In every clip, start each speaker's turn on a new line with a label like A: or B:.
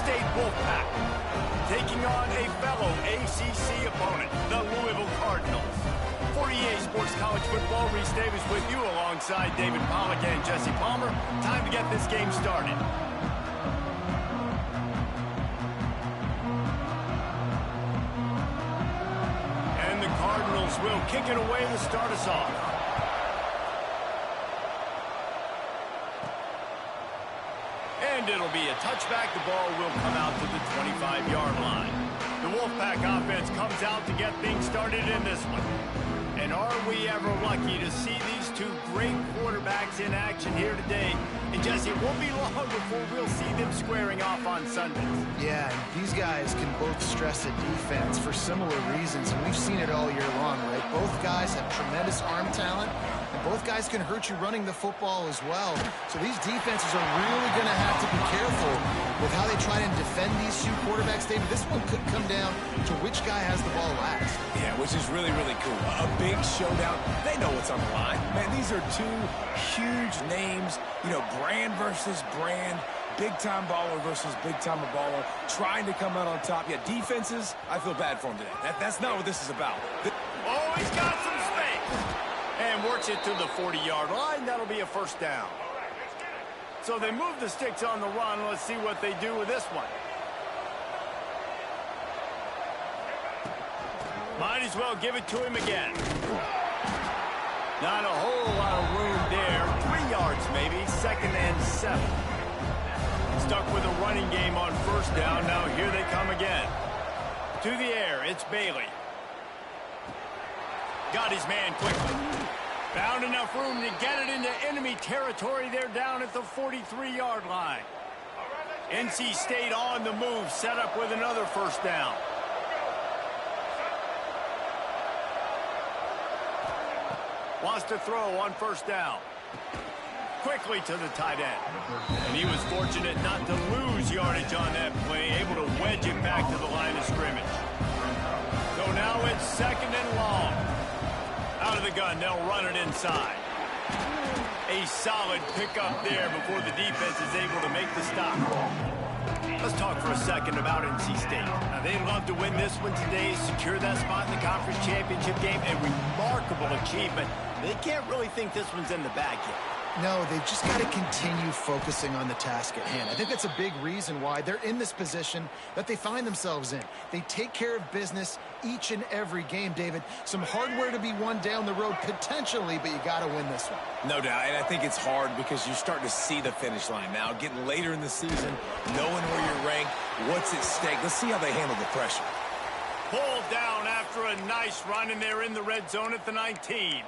A: State Wolfpack, taking on a fellow ACC opponent, the Louisville Cardinals. For EA Sports College Football, Reese Davis with you alongside David Pollack and Jesse Palmer. Time to get this game started. And the Cardinals will kick it away to start us off. And it'll be a touchback. The ball will come out to the 25-yard line. The Wolfpack offense comes out to get things started in this one. And are we ever lucky to see these two great quarterbacks in action here today? And Jesse, it won't be long before we'll see them squaring off on Sundays.
B: Yeah, and these guys can both stress a defense for similar reasons, and we've seen it all year long, right? Both guys have tremendous arm talent, and both guys can hurt you running the football as well. So these defenses are really going to have to be careful with how they try and defend these two quarterbacks. David, this one could come down to which guy has the ball last.
C: Yeah, which is really, really cool. A big showdown. They know what's on the line. Man, these are two huge names, you know, brand versus brand, big-time baller versus big-time baller, trying to come out on top. Yeah, defenses, I feel bad for them today. That's not what this is about.
A: Oh, he's got some space. And works it to the 40-yard line. That'll be a first down. So they move the sticks on the run. Let's see what they do with this one. Might as well give it to him again. Not a whole lot of room there. 3 yards maybe. 2nd and 7. Stuck with a running game on first down. Now here they come again. To the air, it's Bailey. Got his man quickly. Found enough room to get it into enemy territory. They're down at the 43-yard line. NC State on the move, set up with another first down. Wants to throw on first down. Quickly to the tight end. And he was fortunate not to lose yardage on that play, able to wedge it back to the line of scrimmage. So now it's 2nd and long. Out of the gun, they'll run it inside. A solid pickup there before the defense is able to make the stop. Let's talk for a second about NC State. Now, they'd love to win this one today, secure that spot in the conference championship game. A remarkable achievement. They can't really think this one's in the bag yet.
B: No, they've just got to continue focusing on the task at hand. I think that's a big reason why they're in this position that they find themselves in. They take care of business each and every game, David. Some hardware to be won down the road potentially, but you got to win this one.
C: No doubt, and I think it's hard because you're starting to see the finish line now, getting later in the season, knowing where you're ranked, what's at stake. Let's see how they handle the pressure.
A: Pulled down after a nice run, and they're in the red zone at the 19.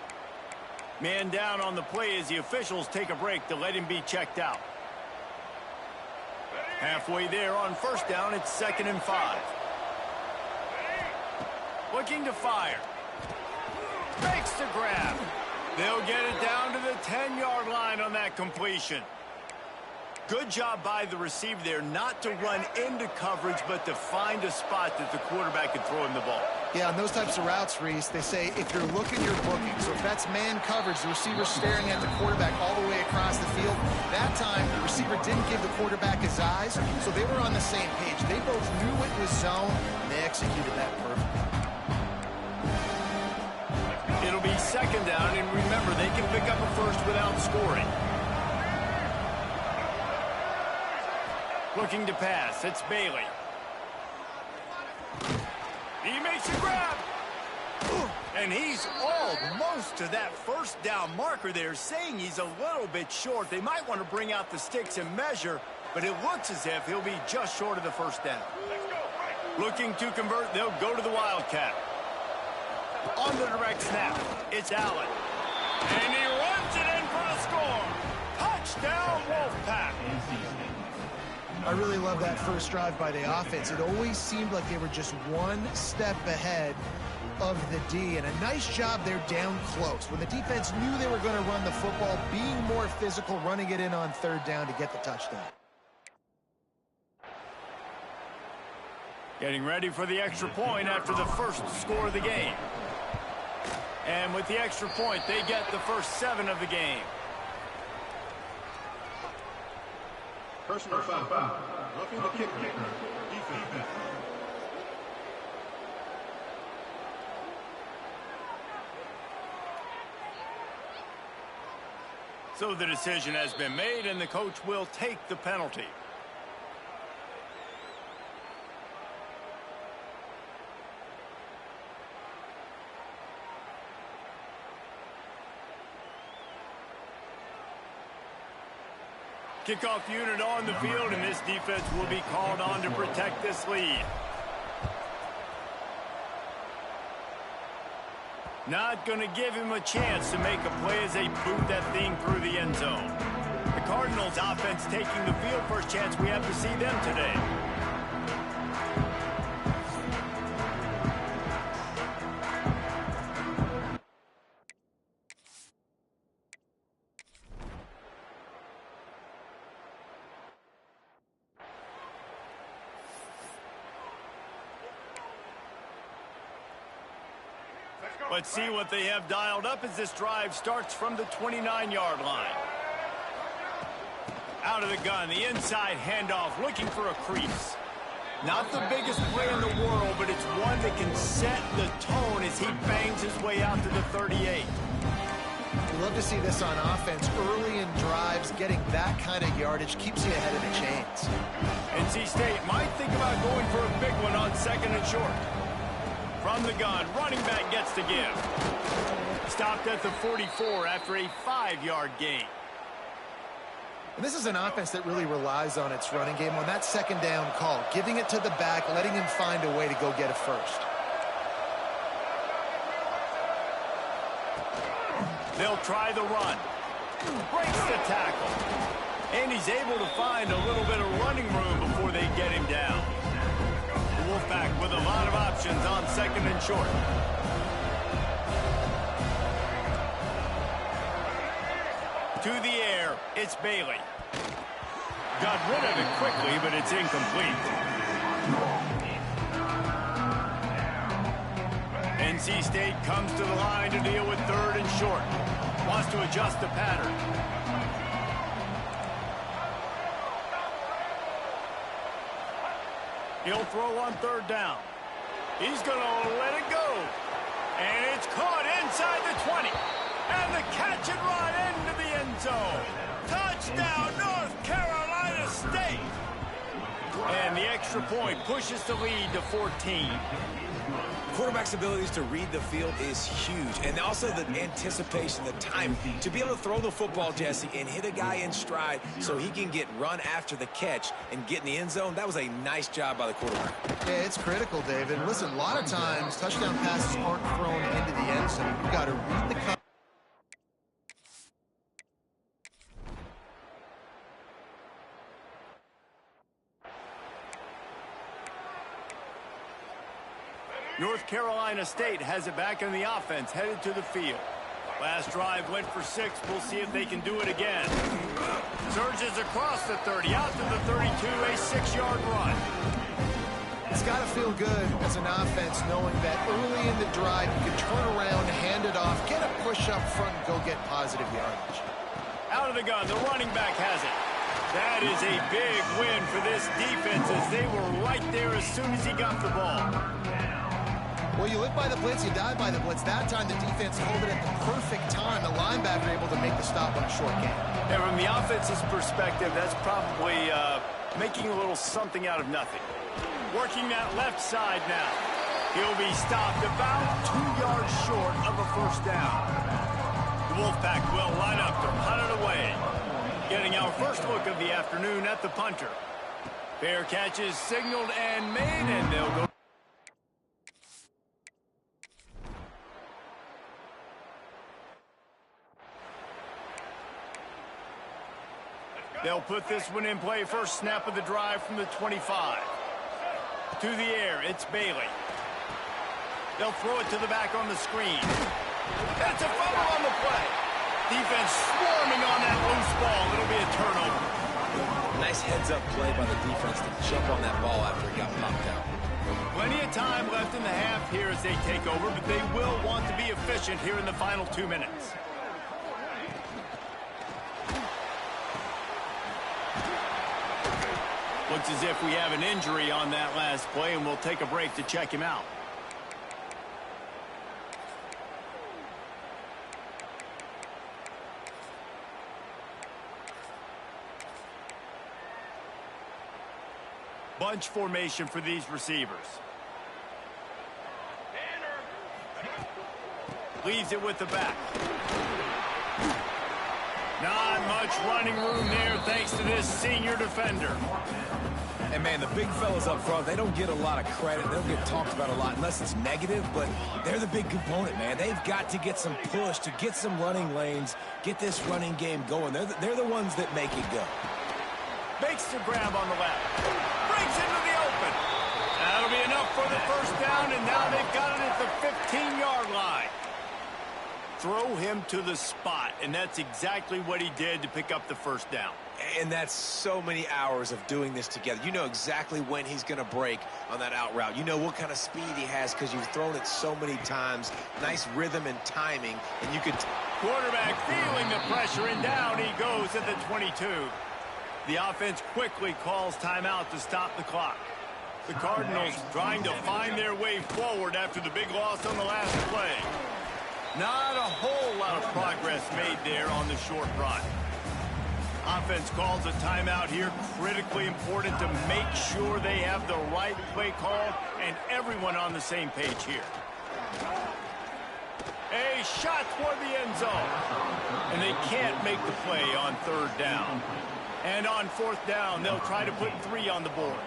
A: Man down on the play as the officials take a break to let him be checked out. Halfway there on first down, it's 2nd and 5. Looking to fire. Makes the grab. They'll get it down to the 10-yard line on that completion. Good job by the receiver there not to run into coverage, but to find a spot that the quarterback could throw him the ball.
B: Yeah, on those types of routes, Reese, they say if you're looking, you're booking. So if that's man coverage, the receiver's staring at the quarterback all the way across the field. That time, the receiver didn't give the quarterback his eyes, so they were on the same page. They both knew it was zone, and they executed that perfectly.
A: It'll be 2nd down, and remember, they can pick up a first without scoring. Looking to pass, it's Bailey. He makes a grab. And he's almost to that first down marker there, saying he's a little bit short. They might want to bring out the sticks and measure, but it looks as if he'll be just short of the first down. Looking to convert, they'll go to the Wildcat. On the direct snap, it's Allen. And he runs it in for a score. Touchdown, Wolfpack.
B: I really love that first drive by the offense. It always seemed like they were just one step ahead of the D, and a nice job there down close. When the defense knew they were going to run the football, being more physical, running it in on 3rd down to get the touchdown.
A: Getting ready for the extra point after the first score of the game. And with the extra point, they get the first 7 of the game.
D: Personal foul. Roughing the kick return. Defense.
A: So the decision has been made, and the coach will take the penalty. Kickoff unit on the field, and this defense will be called on to protect this lead. Not going to give him a chance to make a play as they boot that thing through the end zone. The Cardinals offense taking the field. First chance we have to see them today. Let's see what they have dialed up as this drive starts from the 29-yard line. Out of the gun, the inside handoff, looking for a crease. Not the biggest play in the world, but it's one that can set the tone as he bangs his way out to the 38.
B: We love to see this on offense. Early in drives, getting that kind of yardage keeps you ahead of the chains.
A: NC State might think about going for a big one on second and short. From the gun, running back gets to give. Stopped at the 44 after a 5-yard gain.
B: And this is an offense that really relies on its running game on that second down call, giving it to the back, letting him find a way to go get a first.
A: They'll try the run. Breaks the tackle. And he's able to find a little bit of running room before they get him down. The Wolfpack with a lot of options on second and short. To the air, it's Bailey. Got rid of it quickly, but it's incomplete. NC State comes to the line to deal with third and short. Wants to adjust the pattern. He'll throw on third down. He's going to let it go. And it's caught inside the 20. And the catch and run into the end zone. Touchdown, North Carolina State. And the extra point pushes the lead to 14.
C: Quarterback's abilities to read the field is huge. And also the anticipation, the time to be able to throw the football, Jesse, and hit a guy in stride so he can get run after the catch and get in the end zone. That was a nice job by the quarterback.
B: Yeah, it's critical, David. Listen, a lot of times touchdown passes aren't thrown into the end zone. You've got to read the coverage.
A: North Carolina State has it back in the offense, headed to the field. Last drive went for 6. We'll see if they can do it again. Surges across the 30, out to the 32, a 6-yard run.
B: It's got to feel good as an offense knowing that early in the drive you can turn around, hand it off, get a push up front, and go get positive yardage.
A: Out of the gun, the running back has it. That is a big win for this defense as they were right there as soon as he got the ball.
B: Well, you live by the blitz, you die by the blitz. That time the defense called it at the perfect time. The linebacker able to make the stop on a short gain.
A: And from the offense's perspective, that's probably making a little something out of nothing. Working that left side now. He'll be stopped about 2 yards short of a first down. The Wolfpack will line up to punt it away. Getting our first look of the afternoon at the punter. Fair catch is signaled and made, and they'll go. They'll put this one in play. First snap of the drive from the 25. To the air, it's Bailey. They'll throw it to the back on the screen. That's a fumble on the play. Defense swarming on that loose ball. It'll be a turnover.
C: Nice heads-up play by the defense to jump on that ball after it got popped out.
A: Plenty of time left in the half here as they take over, but they will want to be efficient here in the final 2 minutes. Looks as if we have an injury on that last play, and we'll take a break to check him out. Bunch formation for these receivers. Leaves it with the back. Not much running room there thanks to this senior defender.
C: And, man, the big fellas up front, they don't get a lot of credit. They don't get talked about a lot unless it's negative, but they're the big component, man. They've got to get some push to get some running lanes, get this running game going. They're the ones that make it go.
A: Makes the grab on the left. Breaks into the open. That'll be enough for the first down, and now they've got it at the 15-yard line. Throw him to the spot, and that's exactly what he did to pick up the first down.
E: And that's so many hours of doing this together. You know exactly when he's going to break on that out route. You know what kind of speed he has because you've thrown it so many times. Nice rhythm and timing, and you could...
A: Quarterback feeling the pressure, and down he goes at the 22. The offense quickly calls timeout to stop the clock. The Cardinals trying to find their way forward after the big loss on the last play. Not a whole lot of progress made there on the short run. Offense calls a timeout here. Critically important to make sure they have the right play call and everyone on the same page here. A shot toward the end zone. And they can't make the play on third down. And on fourth down, they'll try to put 3 on the board.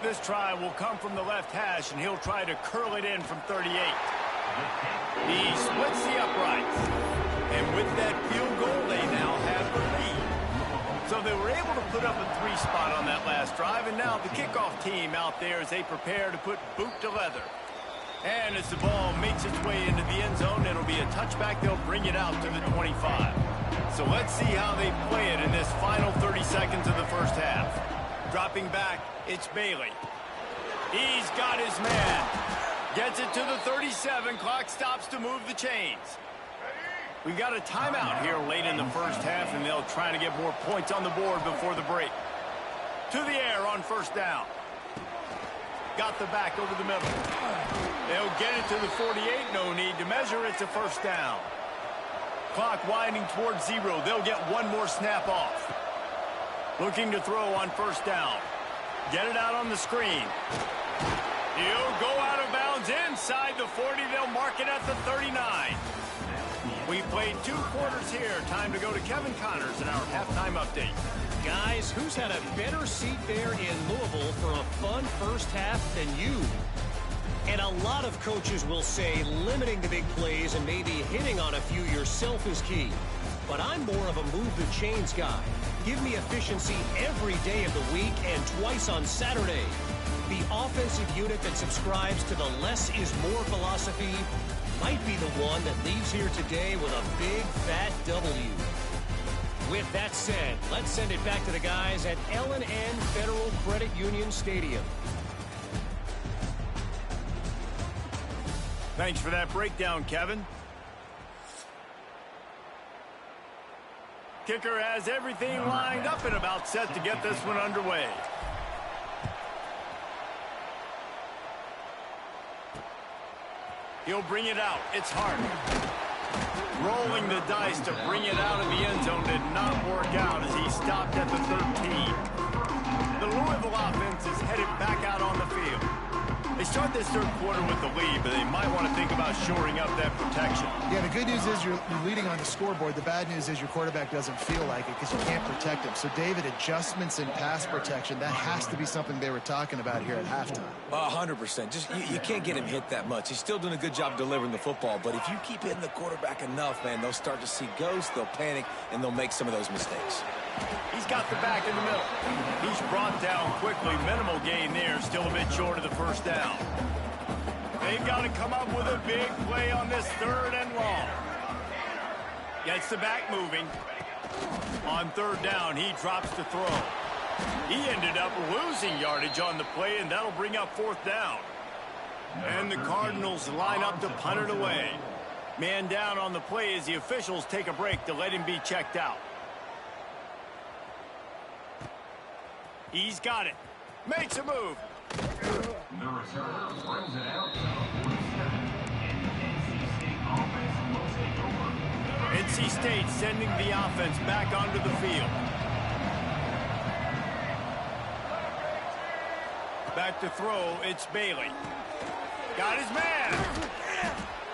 A: This try will come from the left hash, and he'll try to curl it in from 38. He splits the uprights. And with that field goal, they now have the lead. So they were able to put up a 3 spot on that last drive, and now the kickoff team out there as they prepare to put boot to leather. And as the ball makes its way into the end zone, it'll be a touchback. They'll bring it out to the 25. So let's see how they play it in this final 30 seconds of the first half. Dropping back, it's Bailey. He's got his man. Gets it to the 37. Clock stops to move the chains. We've got a timeout here late in the first half, and they'll try to get more points on the board before the break. To the air on first down. Got the back over the middle. They'll get it to the 48. No need to measure. It's a first down. Clock winding towards 0. They'll get one more snap off. Looking to throw on first down. Get it out on the screen. He'll go out of bounds inside the 40. They'll mark it at the 39. We played 2 quarters here. Time to go to Kevin Connors in our halftime update.
F: Guys, who's had a better seat there in Louisville for a fun first half than you? And a lot of coaches will say limiting the big plays and maybe hitting on a few yourself is key. But I'm more of a move the chains guy. Give me efficiency every day of the week and twice on Saturday. The offensive unit that subscribes to the less is more philosophy might be the one that leaves here today with a big fat W. With that said, let's send it back to the guys at L&N Federal Credit Union Stadium.
A: Thanks for that breakdown, Kevin. Kicker has everything lined up and about set to get this one underway. He'll bring it out. It's hard. Rolling the dice to bring it out of the end zone did not work out as he stopped at the 13. The Louisville offense is headed back out on the field. They start this third quarter with the lead, but they might want to think about shoring up that protection.
B: Yeah, the good news is you're leading on the scoreboard. The bad news is your quarterback doesn't feel like it because you can't protect him. So, David, adjustments in pass protection, that has to be something they were talking about here at halftime.
C: 100%. Just you can't get him hit that much. He's still doing a good job delivering the football, but if you keep hitting the quarterback enough, man, they'll start to see ghosts, they'll panic, and they'll make some of those mistakes.
A: He's got the back in the middle. He's brought down quickly. Minimal gain there. Still a bit short of the first down. They've got to come up with a big play on this third and long. Gets the back moving. On third down, he drops to throw. He ended up losing yardage on the play, and that'll bring up fourth down. And the Cardinals line up to punt it away. Man down on the play as the officials take a break to let him be checked out. He's got it. Makes a move.
D: The returner brings it out to the 47. NC State offense will take over.
A: NC State sending the offense back onto the field. Back to throw, it's Bailey. Got his man.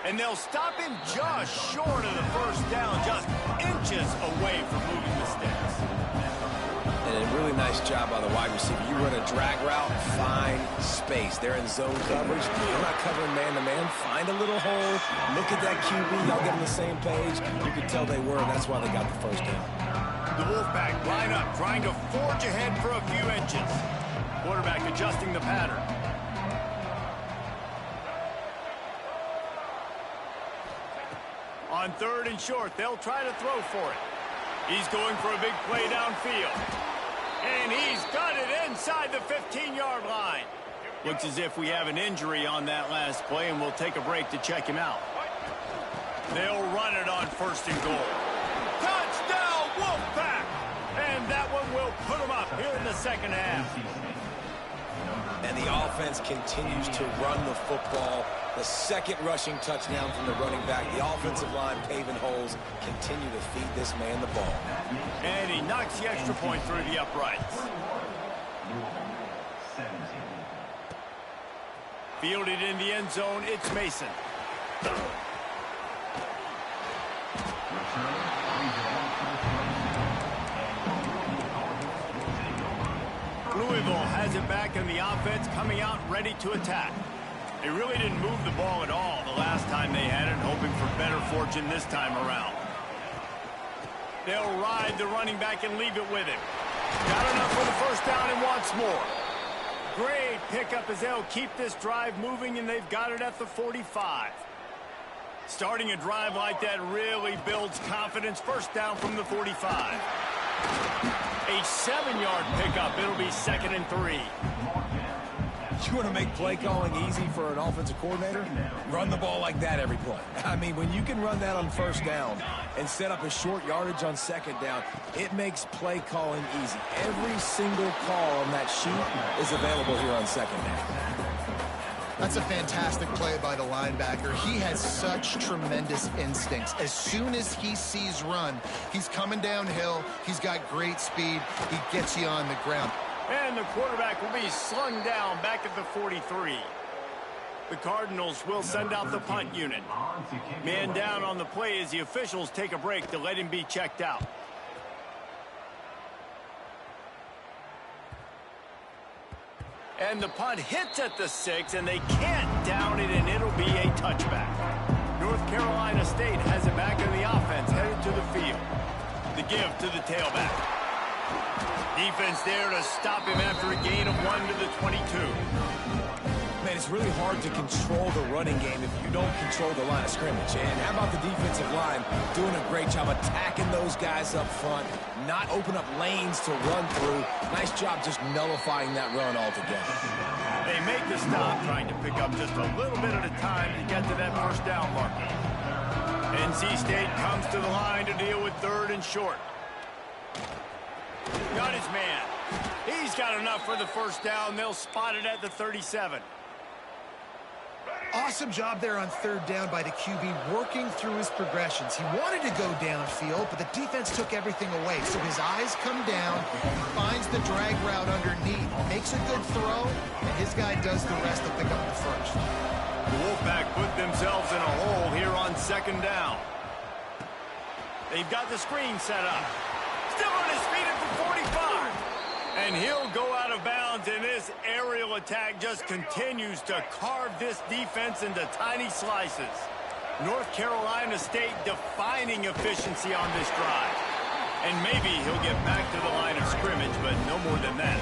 A: And they'll stop him just short of the first down, just inches away from moving the sticks.
E: And a really nice job by the wide receiver. You run a drag route, find space. They're in zone coverage. They're not covering man-to-man. Find a little hole. Look at that QB. Y'all get on the same page. You can tell they were, and that's why they got the first down.
A: The Wolfpack line up, trying to forge ahead for a few inches. Quarterback adjusting the pattern. On 3rd and short, they'll try to throw for it. He's going for a big play downfield. And he's got it inside the 15-yard line. Looks as if we have an injury on that last play, and we'll take a break to check him out. They'll run it on 1st and goal. Touchdown, Wolfpack! And that one will put them up here in the second half.
E: And the offense continues to run the football. The second rushing touchdown from the running back. The offensive line paving holes. Continue to feed this man the ball.
A: And he knocks the extra point through the uprights. Fielded in the end zone, it's Mason. Louisville has it back in the offense, coming out ready to attack. They really didn't move the ball at all the last time they had it, hoping for better fortune this time around. They'll ride the running back and leave it with him. Got enough for the first down and wants more. Great pickup as they'll keep this drive moving, and they've got it at the 45. Starting a drive like that really builds confidence. First down from the 45. A 7-yard pickup. It'll be 2nd and 3.
C: You want to make play calling easy for an offensive coordinator? Run the ball like that every play. I mean, when you can run that on 1st down and set up a short yardage on 2nd down, it makes play calling easy. Every single call on that sheet is available here on 2nd down.
B: That's a fantastic play by the linebacker. He has such tremendous instincts. As soon as he sees run, he's coming downhill. He's got great speed. He gets you on the ground.
A: And the quarterback will be slung down back at the 43. The Cardinals will send out the punt unit. Man down on the play as the officials take a break to let him be checked out. And the punt hits at the 6, and they can't down it, and it'll be a touchback. North Carolina State has it back in the offense, headed to the field. The give to the tailback. Defense there to stop him after a gain of 1 to the 22.
C: Man, it's really hard to control the running game if you don't control the line of scrimmage. And how about the defensive line doing a great job attacking those guys up front, not open up lanes to run through. Nice job just nullifying that run altogether.
A: They make the stop, trying to pick up just a little bit at a time to get to that first down marker. NC State comes to the line to deal with 3rd and short. Got his man. He's got enough for the first down. They'll spot it at the 37.
B: Awesome job there on 3rd down by the QB, working through his progressions. He wanted to go downfield, but the defense took everything away. So his eyes come down, he finds the drag route underneath, makes a good throw, and his guy does the rest to pick up the first.
A: The Wolfpack put themselves in a hole here on 2nd down. They've got the screen set up. Still on his feet at the 45. And he'll go out of bounds, and this aerial attack just continues to carve this defense into tiny slices. North Carolina State defining efficiency on this drive. And maybe he'll get back to the line of scrimmage, but no more than that.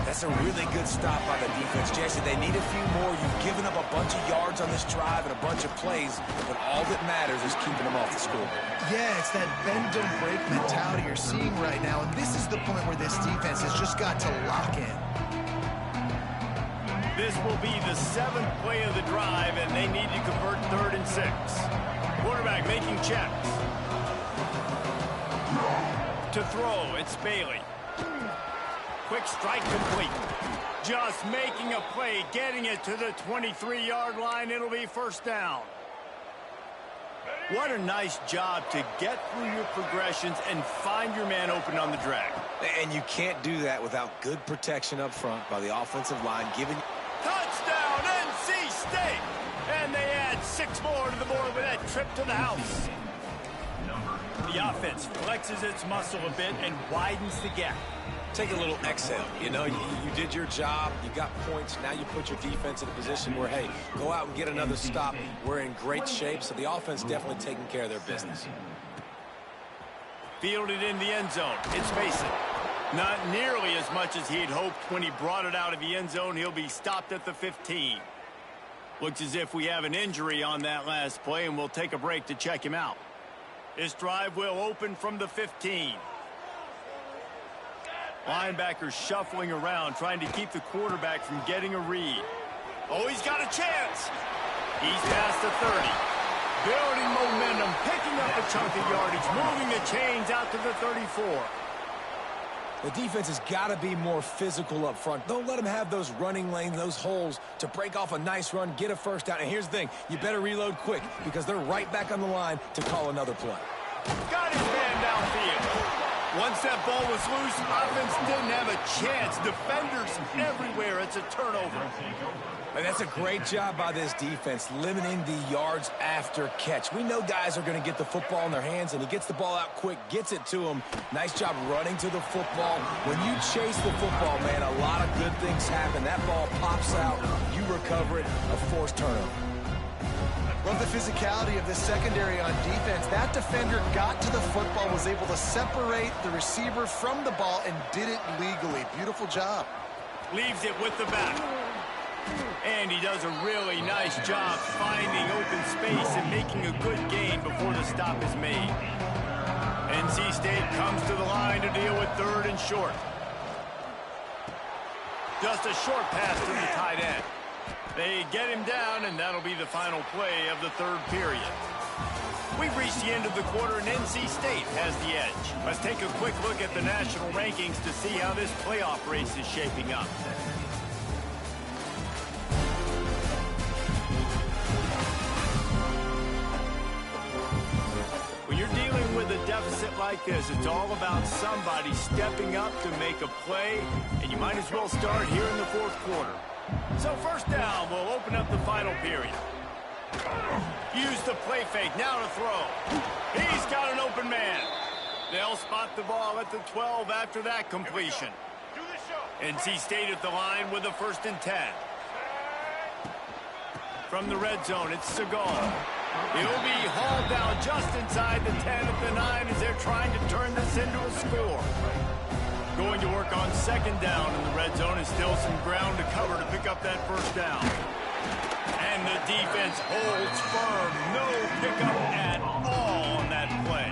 C: That's a really good stop by the defense, Jesse. They need a few more. You've given up a bunch of yards on this drive and a bunch of plays, but all that matters is keeping them off the scoreboard.
B: Yeah, it's that bend don't break mentality you're seeing right now, and this is the point where this defense has just got to lock in.
A: This will be the 7th play of the drive, and they need to convert 3rd and 6. Quarterback making checks. To throw, it's Bailey. quick strike complete. Just making a play, getting it to the 23-yard line. It'll be first down. What a nice job to get through your progressions and find your man open on the drag.
E: And you can't do that without good protection up front by the offensive line, giving...
A: Touchdown, NC State! And they add 6 more to the board with that trip to the house. The offense flexes its muscle a bit and widens the gap.
E: Take a little exhale. You know, you did your job. You got points. Now you put your defense in a position where, hey, go out and get another stop. We're in great shape, so the offense definitely taking care of their business.
A: Fielded in the end zone. It's Mason. Not nearly as much as he'd hoped when he brought it out of the end zone. He'll be stopped at the 15. Looks as if we have an injury on that last play, and we'll take a break to check him out. This drive will open from the 15. Linebackers shuffling around, trying to keep the quarterback from getting a read. Oh, he's got a chance. He's past the 30. Building momentum, picking up a chunk of yardage, moving the chains out to the 34.
C: The defense has got to be more physical up front. Don't let them have those running lanes, those holes to break off a nice run, get a first down. And here's the thing, you better reload quick because they're right back on the line to call another play.
A: Got his man downfield. Once that ball was loose, offense didn't have a chance. Defenders everywhere. It's a turnover.
C: And that's a great job by this defense, limiting the yards after catch. We know guys are going to get the football in their hands, and he gets the ball out quick, gets it to him. Nice job running to the football. When you chase the football, man, a lot of good things happen. That ball pops out, you recover it, a forced turnover.
B: Love the physicality of this secondary on defense. That defender got to the football, was able to separate the receiver from the ball, and did it legally. Beautiful job.
A: Leaves it with the back. And he does a really nice job finding open space and making a good gain before the stop is made. NC State comes to the line to deal with 3rd and short. Just a short pass to the tight end. They get him down, and that'll be the final play of the 3rd period. We've reached the end of the quarter, and NC State has the edge. Let's take a quick look at the national rankings to see how this playoff race is shaping up. When you're dealing with a deficit like this, it's all about somebody stepping up to make a play, and you might as well start here in the 4th quarter. So first down, we'll open up the final period. Use the play fake, now to throw. He's got an open man. They'll spot the ball at the 12 after that completion. NC State at the line with a 1st and 10. From the red zone, it's Segal. He'll be hauled down just inside the 10 at the 9 as they're trying to turn this into a score. Going to work on 2nd down in the red zone, and still some ground to cover to pick up that 1st down. And the defense holds firm. No pickup at all on that play.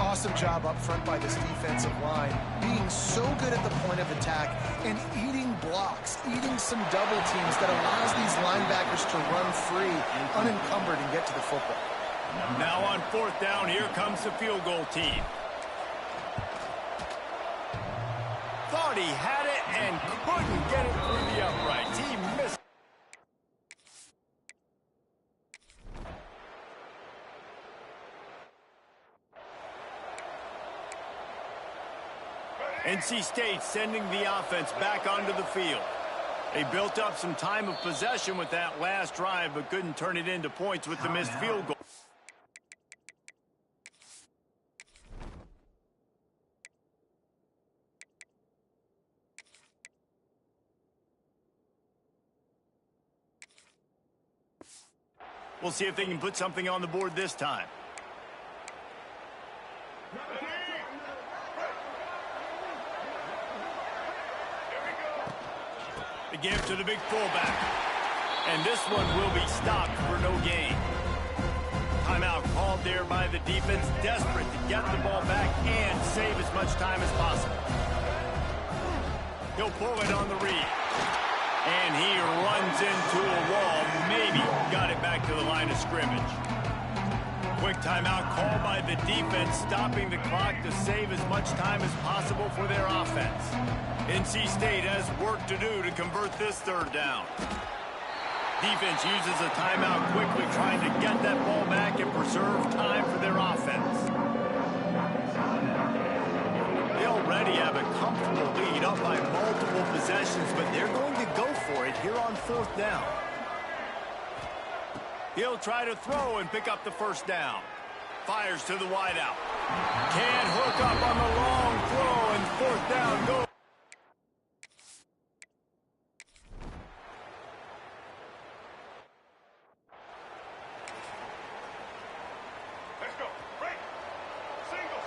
B: Awesome job up front by this defensive line, being so good at the point of attack and eating blocks, eating some double teams that allows these linebackers to run free, unencumbered, and get to the football.
A: Now on 4th down, here comes the field goal team. Thought he had it and couldn't get it through the uprights. He missed. NC State sending the offense back onto the field. They built up some time of possession with that last drive, but couldn't turn it into points with the missed field goal. We'll see if they can put something on the board this time. The give to the big fullback. And this one will be stopped for no gain. Timeout called there by the defense, desperate to get the ball back and save as much time as possible. He'll pull it on the read. And he runs into a wall, maybe got it back to the line of scrimmage. Quick timeout called by the defense, stopping the clock to save as much time as possible for their offense. NC State has work to do to convert this third down. Defense uses a timeout quickly, trying to get that ball back and preserve time for their offense. They already have a comfortable lead, up by multiple possessions, but they're going to go for it here on fourth down. He'll try to throw and pick up the first down. Fires to the wideout. Can't hook up on the long throw, and fourth down goes.
D: Let's go. Break. Single.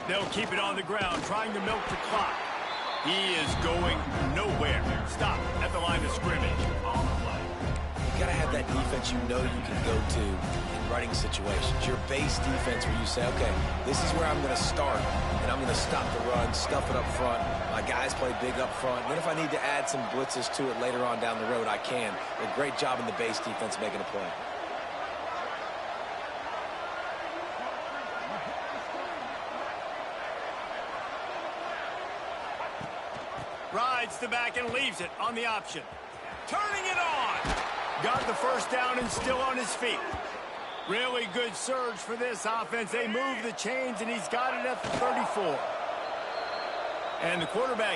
A: They'll keep it on the ground, trying to milk the clock. He is going nowhere. Stop at the line of scrimmage.
E: You got to have that defense you know you can go to in running situations. Your base defense where you say, okay, this is where I'm going to start, and I'm going to stop the run, stuff it up front. My guys play big up front. And then if I need to add some blitzes to it later on down the road, I can. A great job in the base defense making a play.
A: Rides the back and leaves it on the option. Turning it on. Got the first down and still on his feet. Really good surge for this offense. They move the chains, and he's got it at the 34. And the quarterback